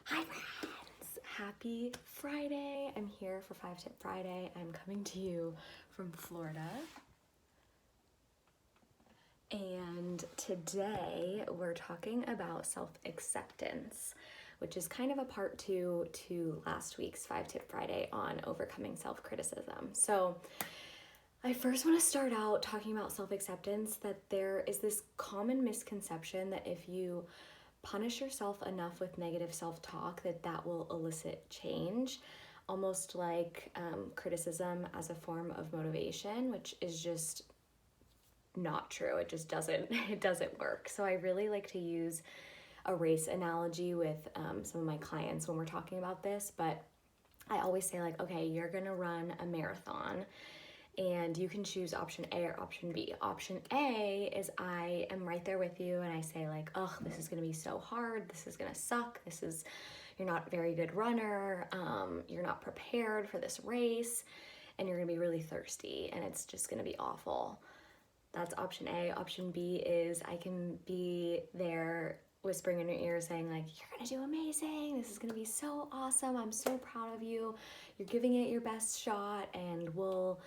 Hi friends! Happy Friday! I'm here for 5 Tip Friday. I'm coming to you from Florida. And today we're talking about self-acceptance, which is kind of a part 2 to last week's 5 Tip Friday on overcoming self-criticism. So I first want to start out talking about self-acceptance, that there is this common misconception that if you punish yourself enough with negative self-talk that will elicit change, almost like criticism as a form of motivation, which is just not true. It just doesn't work. So I really like to use a race analogy with some of my clients when we're talking about this, but I always say, like, okay, you're gonna run a marathon and you can choose option A or option B. Option A is I am right there with you and I say, like, oh, this is gonna be so hard, this is gonna suck, you're not a very good runner, you're not prepared for this race, and you're gonna be really thirsty and it's just gonna be awful. That's option A. Option B is I can be there whispering in your ear saying, like, you're gonna do amazing, this is gonna be so awesome, I'm so proud of you, you're giving it your best shot, and we'll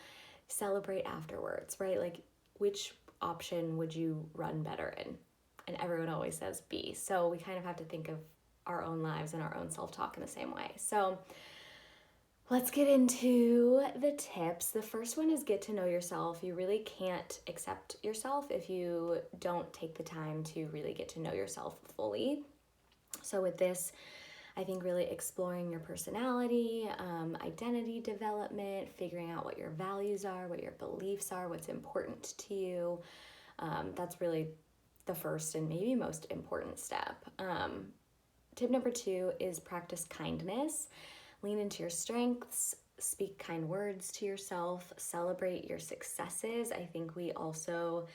celebrate afterwards, right? Like, which option would you run better in? And everyone always says B. So we kind of have to think of our own lives and our own self-talk in the same way. So let's get into the tips. The first one is get to know yourself. You really can't accept yourself if you don't take the time to really get to know yourself fully. So with this, I think really exploring your personality, identity development, figuring out what your values are, what your beliefs are, what's important to you. That's really the first and maybe most important step. Tip number 2 is practice kindness. Lean into your strengths, speak kind words to yourself, celebrate your successes. I think we also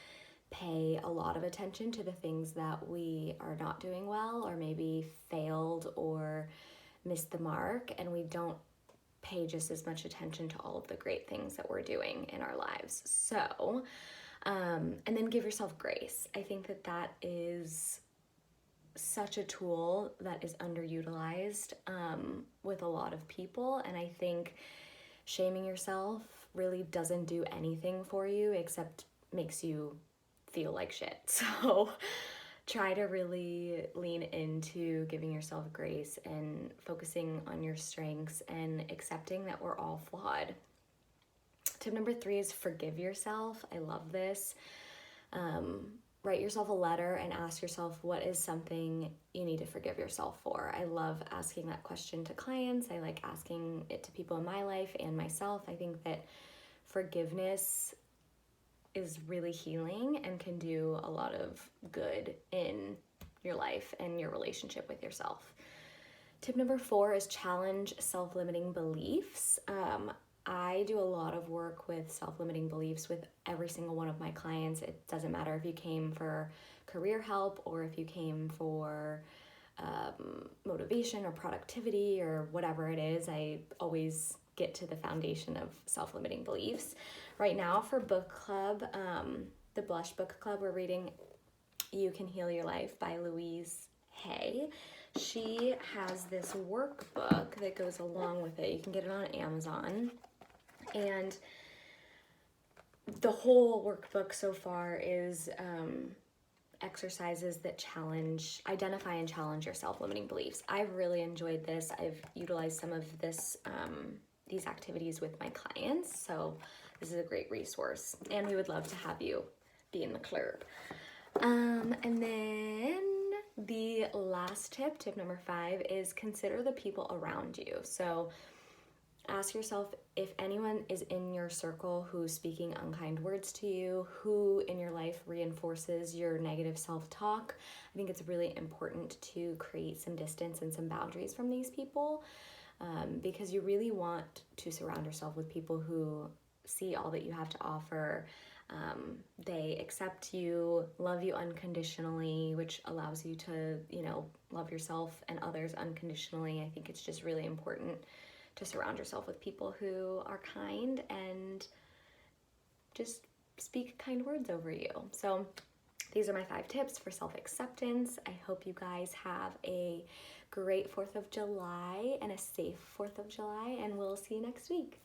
pay a lot of attention to the things that we are not doing well or maybe failed or missed the mark, and we don't pay just as much attention to all of the great things that we're doing in our lives. So, and then give yourself grace. I think that is such a tool that is underutilized with a lot of people, and I think shaming yourself really doesn't do anything for you except makes you feel like shit. So try to really lean into giving yourself grace and focusing on your strengths and accepting that we're all flawed. Tip number 3 is forgive yourself. I love this. Write yourself a letter and ask yourself, what is something you need to forgive yourself for? I love asking that question to clients. I like asking it to people in my life and myself. I think that forgiveness is really healing and can do a lot of good in your life and your relationship with yourself. Tip number 4 is challenge self-limiting beliefs. I do a lot of work with self-limiting beliefs with every single one of my clients. It doesn't matter if you came for career help or if you came for motivation or productivity or whatever it is. I always get to the foundation of self-limiting beliefs. Right now for book club, the Blush Book Club, we're reading You Can Heal Your Life by Louise Hay. She has this workbook that goes along with it. You can get it on Amazon. And the whole workbook so far is exercises that identify and challenge your self-limiting beliefs. I've really enjoyed this. I've utilized some of these activities with my clients, so this is a great resource, and we would love to have you be in the club. And then the last tip number 5, is consider the people around you. So ask yourself if anyone is in your circle who's speaking unkind words to you, who in your life reinforces your negative self-talk. I think it's really important to create some distance and some boundaries from these people, because you really want to surround yourself with people who see all that you have to offer. They accept you, love you unconditionally, which allows you to, love yourself and others unconditionally. I think it's just really important to surround yourself with people who are kind and just speak kind words over you. So these are my 5 tips for self-acceptance. I hope you guys have a great 4th of July and a safe 4th of July, and we'll see you next week.